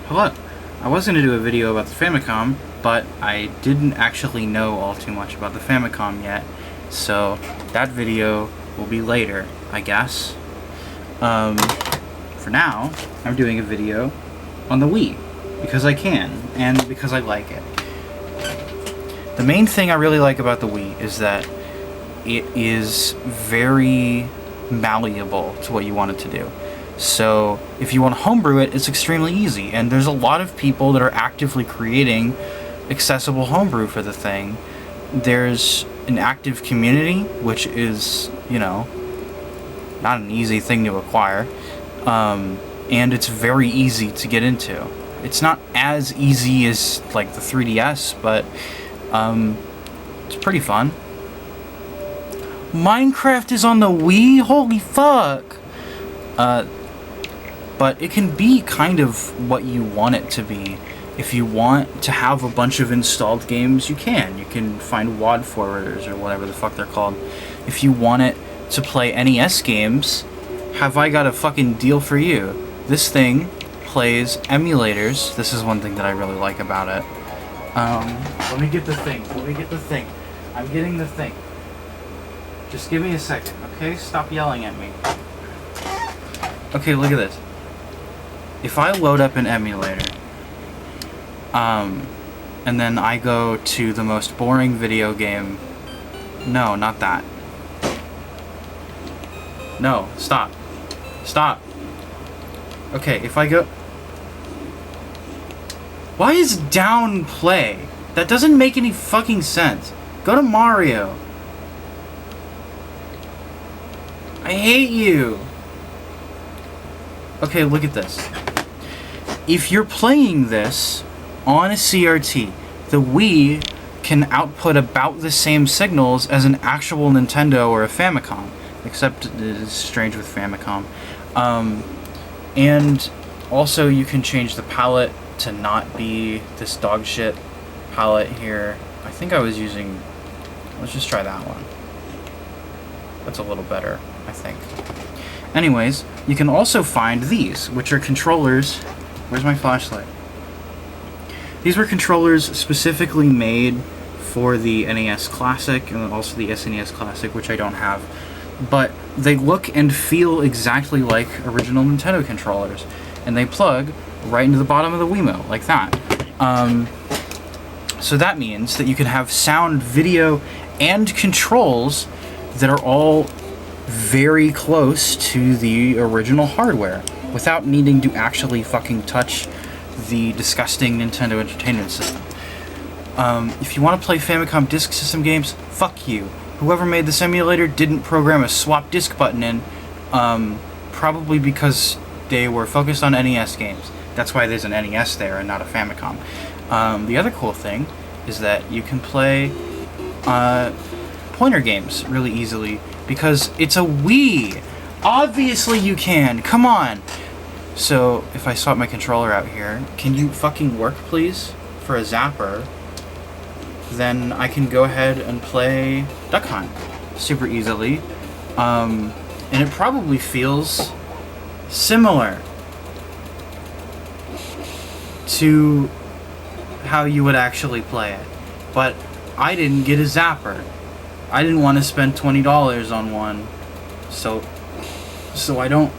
Hello. I was going to do a video about the Famicom, but I didn't actually know all too much about the Famicom yet, so that video will be later, I guess. For now, I'm doing a video on the Wii, because I can, and because I like it. The main thing I really like about the Wii is that it is very malleable to what you want it to do. So if you want to homebrew it, it's extremely easy, and there's a lot of people that are actively creating accessible homebrew for the thing. There's an active community, which is, you know, not an easy thing to acquire, and it's very easy to get into. It's not as easy as like the 3DS, but it's pretty fun. Minecraft is on the Wii? Holy fuck! But it can be kind of what you want it to be. If you want to have a bunch of installed games, you can. You can find WAD forwarders or whatever the fuck they're called. If you want it to play NES games, have I got a fucking deal for you. This thing plays emulators. This is one thing that I really like about it. Let me get the thing. I'm getting the thing. Just give me a second, okay? Stop yelling at me. Okay, look at this. If I load up an emulator, and then I go to the most boring video game... No, not that. No, stop. Stop. Okay, if I go... Why is down play? That doesn't make any fucking sense. Go to Mario. I hate you. Okay, look at this. If you're playing this on a CRT, the Wii can output about the same signals as an actual Nintendo or a Famicom, except it is strange with Famicom. And also you can change the palette to not be this dog shit palette here. I think I was using... Let's just try that one. That's a little better, I think. Anyways, you can also find these, which are controllers... Where's my flashlight? These were controllers specifically made for the NES Classic and also the SNES Classic, which I don't have. But they look and feel exactly like original Nintendo controllers. And they plug right into the bottom of the Wiimote, like that. So that means that you can have sound, video, and controls that are all very close to the original hardware without needing to actually fucking touch the disgusting Nintendo Entertainment System. If you want to play Famicom Disk System games, fuck you. Whoever made this emulator didn't program a swap disk button in, probably because they were focused on NES games. That's why there's an NES there and not a Famicom. The other cool thing is that you can play pointer games really easily because it's a Wii. Obviously you can. Come on. So if I swap my controller out here, can you fucking work, please, for a zapper? Then I can go ahead and play Duck Hunt super easily. And it probably feels similar to how you would actually play it. But I didn't get a zapper. I didn't want to spend $20 on one. So I don't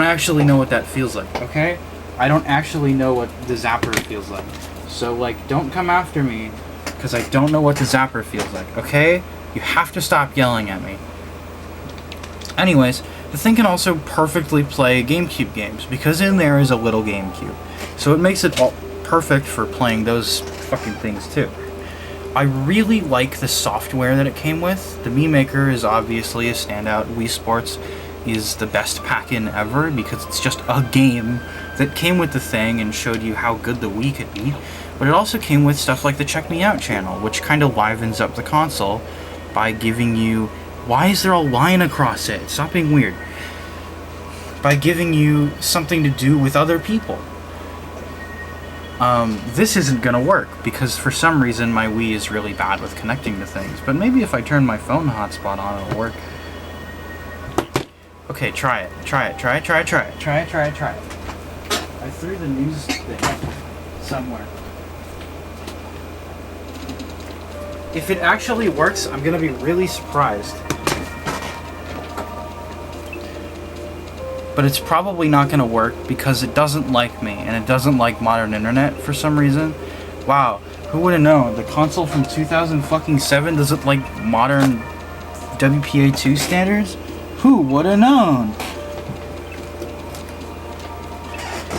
actually know what that feels like, okay? I don't actually know what the zapper feels like. So, like, don't come after me, because I don't know what the zapper feels like, okay? You have to stop yelling at me. Anyways, the thing can also perfectly play GameCube games, because in there is a little GameCube. So it makes it all perfect for playing those fucking things, too. I really like the software that it came with. The Mii Maker is obviously a standout. Wii Sports is the best pack-in ever because it's just a game that came with the thing and showed you how good the Wii could be. But it also came with stuff like the Check Me Out channel, which kind of livens up the console by giving you... Why is there a line across it? Stop being weird. By giving you something to do with other people. This isn't gonna work because for some reason my Wii is really bad with connecting to things. But maybe if I turn my phone hotspot on, it'll work. Okay, try it. Try it. I threw the news thing somewhere. If it actually works, I'm gonna be really surprised. But it's probably not gonna work because it doesn't like me, and it doesn't like modern internet for some reason. Wow, who would have known? The console from 2007 doesn't like modern WPA2 standards? Who would have known?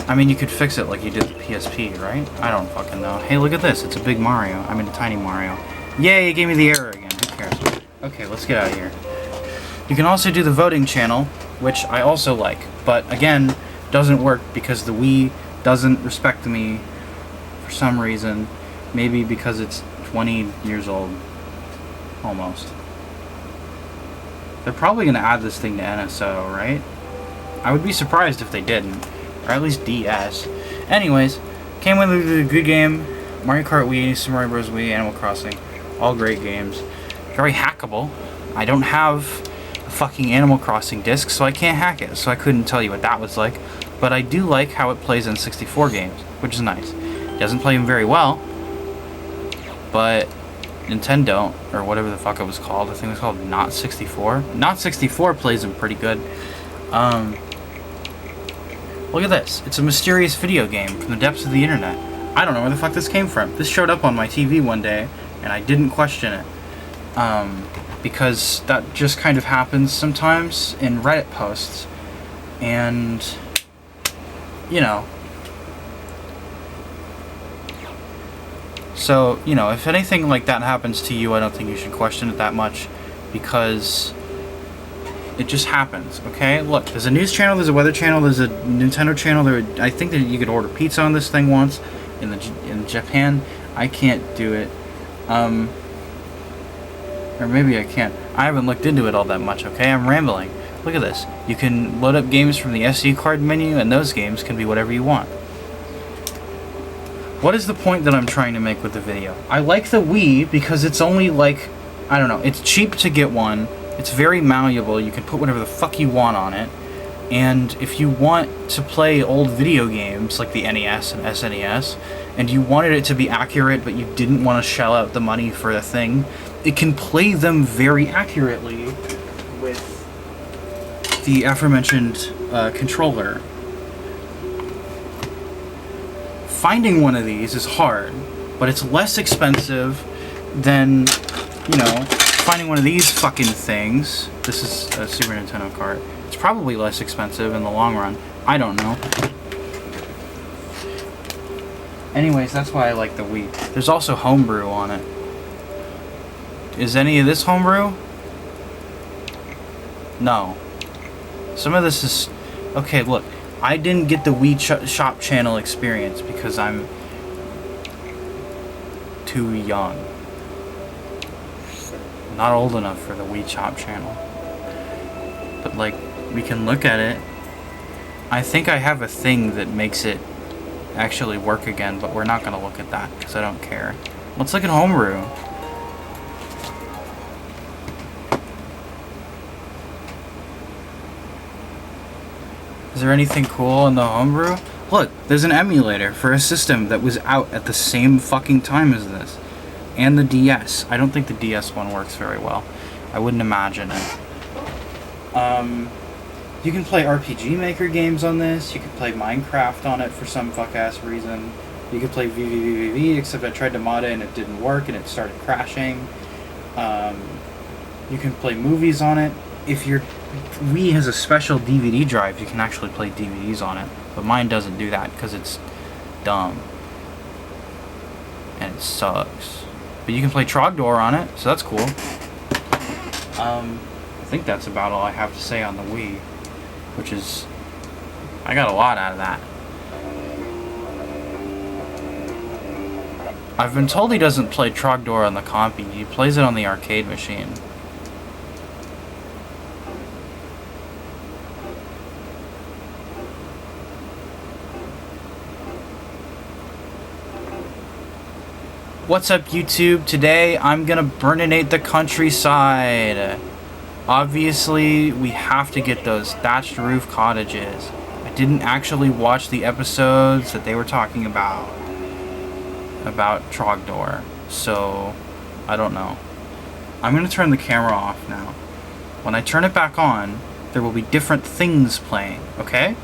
I mean, you could fix it like you did the PSP, right? I don't fucking know. Hey, look at this. It's a big Mario. I mean, a tiny Mario. Yay, it gave me the error again. Who cares? Okay, let's get out of here. You can also do the voting channel, which I also like. But, again, doesn't work because the Wii doesn't respect me for some reason. Maybe because it's 20 years old. Almost. They're probably going to add this thing to NSO, right? I would be surprised if they didn't. Or at least DS. Anyways, came with a good game. Mario Kart Wii, Super Mario Bros. Wii, Animal Crossing. All great games. Very hackable. I don't have a fucking Animal Crossing disc, so I can't hack it. So I couldn't tell you what that was like. But I do like how it plays in 64 games, which is nice. It doesn't play them very well. But Nintendo, or whatever the fuck it was called, I think it was called Not 64. Not 64 plays them pretty good. Look at this. It's a mysterious video game from the depths of the internet. I don't know where the fuck this came from. This showed up on my TV one day, and I didn't question it. Because that just kind of happens sometimes in Reddit posts. And, you know. So, you know, if anything like that happens to you, I don't think you should question it that much. Because it just happens, okay? Look, there's a news channel, there's a weather channel, there's a Nintendo channel. I think that you could order pizza on this thing once in Japan. I can't do it. Or maybe I can. I haven't looked into it all that much, okay? I'm rambling. Look at this. You can load up games from the SD card menu, and those games can be whatever you want. What is the point that I'm trying to make with the video? I like the Wii because it's only like, I don't know, it's cheap to get one. It's very malleable. You can put whatever the fuck you want on it. And if you want to play old video games like the NES and SNES, and you wanted it to be accurate, but you didn't want to shell out the money for the thing, it can play them very accurately with the aforementioned controller. Finding one of these is hard, but it's less expensive than, you know, finding one of these fucking things. This is a Super Nintendo cart. It's probably less expensive in the long run. I don't know. Anyways, that's why I like the Wii. There's also homebrew on it. Is any of this homebrew? No. Some of this is... Okay, look. I didn't get the Wii Shop channel experience because I'm too young. Not old enough for the Wii Shop channel. But, like, we can look at it. I think I have a thing that makes it actually work again, but we're not going to look at that because I don't care. Let's look at homebrew. Is there anything cool in the homebrew? Look, there's an emulator for a system that was out at the same fucking time as this. And the DS. I don't think the DS one works very well. I wouldn't imagine it. You can play RPG Maker games on this. You can play Minecraft on it for some fuck-ass reason. You can play VVVVV, except I tried to mod it and it didn't work and it started crashing. You can play movies on it. If your Wii has a special DVD drive, you can actually play DVDs on it. But mine doesn't do that because it's dumb. And it sucks. But you can play Trogdor on it, so that's cool. I think that's about all I have to say on the Wii. Which is... I got a lot out of that. I've been told he doesn't play Trogdor on the compy. He plays it on the arcade machine. What's up, YouTube? Today I'm gonna burninate the countryside. Obviously, we have to get those thatched roof cottages. I didn't actually watch the episodes that they were talking about Trogdor, so I don't know. I'm going to turn the camera off now. When I turn it back on, there will be different things playing, okay?